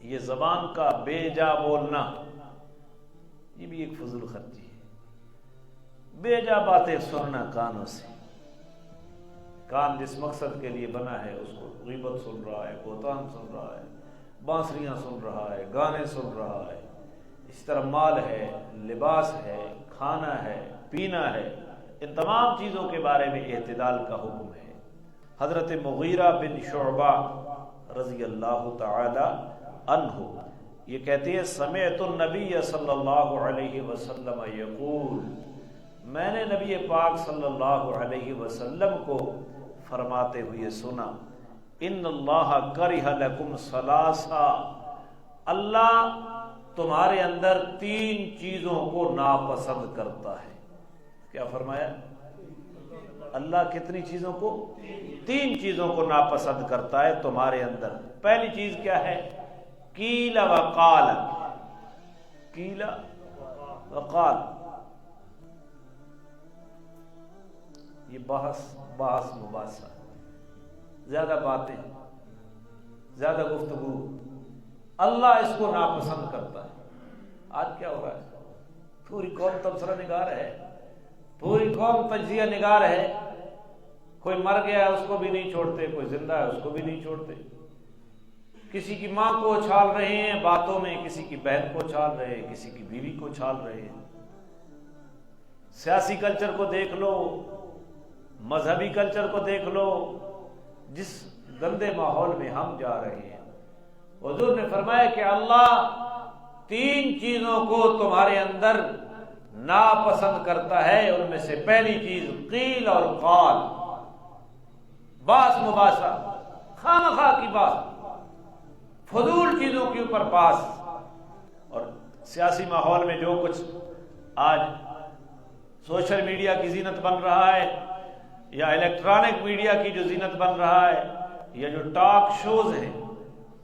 یہ زبان کا بے جا بولنا یہ بھی ایک فضول خرچی ہے۔ بے جا باتیں سننا کانوں سے، کان جس مقصد کے لیے بنا ہے اس کو غیبت سن رہا ہے، بہتان سن رہا ہے، بانسریاں سن رہا ہے، گانے سن رہا ہے۔ اس طرح مال ہے، لباس ہے، کھانا ہے، پینا ہے، ان تمام چیزوں کے بارے میں اعتدال کا حکم ہے۔ حضرت مغیرہ بن شعبہ رضی اللہ تعالی عنہ یہ کہتے ہیں سمعت النبی صلی اللہ علیہ وسلم یقول، میں نے نبی پاک صلی اللہ علیہ وسلم کو فرماتے ہوئے سنا، ان اللہ کرہ لکم ثلاثا، اللہ تمہارے اندر 3 چیزوں کو ناپسند کرتا ہے۔ کیا فرمایا؟ اللہ کتنی چیزوں کو؟ 3 چیزوں کو ناپسند کرتا ہے تمہارے اندر۔ پہلی چیز کیا ہے؟ قیل وقال، قیل وقال، یہ بحث مباحثہ، زیادہ باتیں، زیادہ گفتگو، اللہ اس کو ناپسند کرتا ہے۔ آج کیا ہو رہا ہے؟ پوری قوم تبصرہ نگار ہے، پوری قوم تجزیہ نگار ہے۔ کوئی مر گیا ہے اس کو بھی نہیں چھوڑتے، کوئی زندہ ہے اس کو بھی نہیں چھوڑتے۔ کسی کی ماں کو اچھال رہے ہیں باتوں میں، کسی کی بہن کو اچھال رہے ہیں، کسی کی بیوی کو اچھال رہے ہیں۔ سیاسی کلچر کو دیکھ لو، مذہبی کلچر کو دیکھ لو، جس گندے ماحول میں ہم جا رہے ہیں۔ حضور نے فرمایا کہ اللہ 3 چیزوں کو تمہارے اندر ناپسند کرتا ہے، ان میں سے پہلی چیز قیل اور قال، باس مباحثہ، خواہ مخواہ کی بات، فضول چیزوں کے اوپر باس۔ اور سیاسی ماحول میں جو کچھ آج سوشل میڈیا کی زینت بن رہا ہے، یا الیکٹرانک میڈیا کی جو زینت بن رہا ہے، یا جو ٹاک شوز ہیں،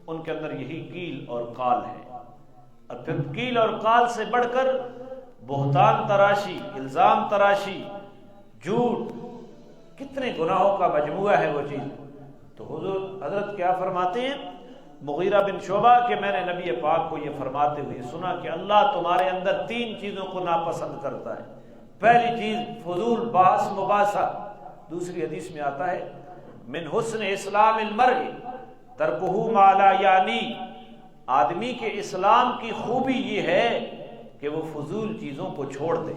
ان کے اندر یہی قیل اور قال ہے۔ اور پھر قیل اور قال سے بڑھ کر بہتان تراشی، الزام تراشی، جھوٹ، کتنے گناہوں کا مجموعہ ہے وہ چیز۔ تو حضور حضرت کیا فرماتے ہیں؟ مغیرہ بن شعبہ کہ میں نے نبی پاک کو یہ فرماتے ہوئے سنا کہ اللہ تمہارے اندر 3 چیزوں کو ناپسند کرتا ہے۔ پہلی چیز فضول بحث مباحثہ، دوسری حدیث میں آتا ہے من حسن اسلام المرء ترکہ ما لا یعنی، آدمی کے اسلام کی خوبی یہ ہے کہ وہ فضول چیزوں کو چھوڑ دے۔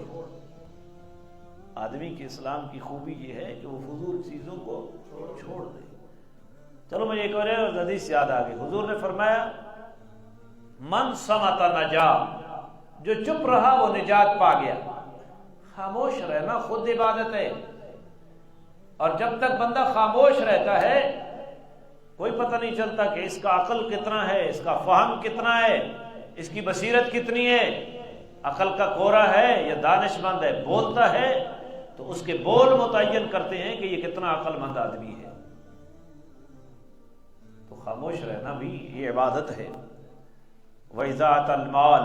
آدمی کے اسلام کی خوبی یہ ہے کہ وہ فضول چیزوں کو چھوڑ دے۔ چلو مجھے ایک اور حدیث یاد آ گئی۔ حضور نے فرمایا من صمت نجا، جو چپ رہا وہ نجات پا گیا۔ خاموش رہنا خود عبادت ہے، اور جب تک بندہ خاموش رہتا ہے کوئی پتہ نہیں چلتا کہ اس کا عقل کتنا ہے، اس کا فہم کتنا ہے، اس کی بصیرت کتنی ہے، عقل کا کورا ہے یا دانش مند ہے۔ بولتا ہے تو اس کے بول متعین کرتے ہیں کہ یہ کتنا عقل مند آدمی ہے۔ تو خاموش رہنا بھی یہ عبادت ہے۔ وَإِذَاعَةَ الْمَالِ،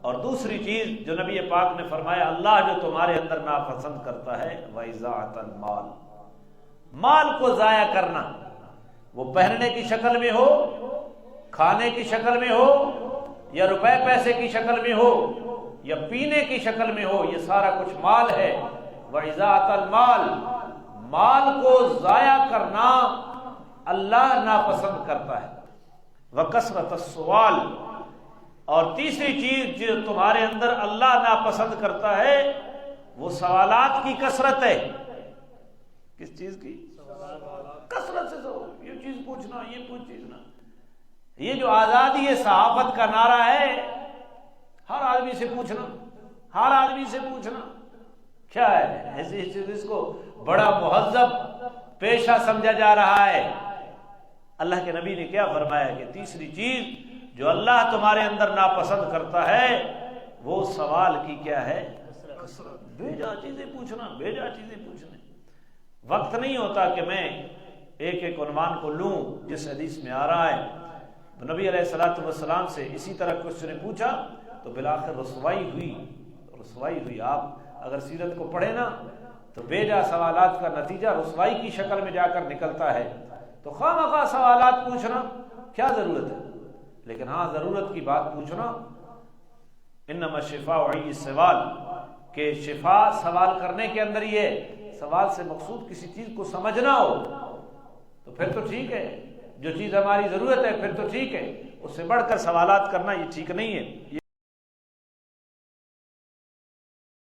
اور دوسری چیز جو نبی پاک نے فرمایا اللہ جو تمہارے اندر ناپسند کرتا ہے، وَإِذَاعَةَ الْمَالِ، مال کو ضائع کرنا، وہ پہننے کی شکل میں ہو، کھانے کی شکل میں ہو، یا روپے پیسے کی شکل میں ہو، یا پینے کی شکل میں ہو، یہ سارا کچھ مال ہے۔ وَإِذَاعَةَ الْمَالِ، مال کو ضائع کرنا اللہ ناپسند کرتا ہے۔ وَكَثْرَةَ السُّؤَالِ، اور تیسری چیز جو تمہارے اندر اللہ ناپسند کرتا ہے وہ سوالات کی کثرت ہے۔ کس چیز کی؟ کثرت سے یہ چیز پوچھنا، یہ پوچھنا۔ یہ جو آزادی ہے صحافت کا نعرہ ہے، ہر آدمی سے پوچھنا، ہر آدمی سے پوچھنا، کیا ہے ایسی چیز؟ اس کو بڑا مہذب پیشہ سمجھا جا رہا ہے۔ اللہ کے نبی نے کیا فرمایا کہ تیسری چیز جو اللہ تمہارے اندر ناپسند کرتا ہے وہ سوال کی کیا ہے؟ کثرت، بھیجا چیزیں پوچھنا، بھیجا چیزیں پوچھنا۔ وقت نہیں ہوتا کہ میں ایک ایک عنوان کو لوں جس حدیث میں آ رہا ہے۔ نبی علیہ الصلوۃ والسلام سے اسی طرح کچھ نے پوچھا تو بالآخر رسوائی ہوئی۔ آپ اگر سیرت کو پڑھیں نا تو بیجا سوالات کا نتیجہ رسوائی کی شکل میں جا کر نکلتا ہے۔ تو خواہ مخواہ سوالات پوچھنا کیا ضرورت ہے؟ لیکن ہاں ضرورت کی بات پوچھنا، انما الشفاء عی السوال، کہ شفا سوال کرنے کے اندر ہی ہے، سوال سے مقصود کسی چیز کو سمجھنا ہو تو پھر تو ٹھیک ہے، جو چیز ہماری ضرورت ہے پھر تو ٹھیک ہے، اس سے بڑھ کر سوالات کرنا یہ ٹھیک نہیں ہے،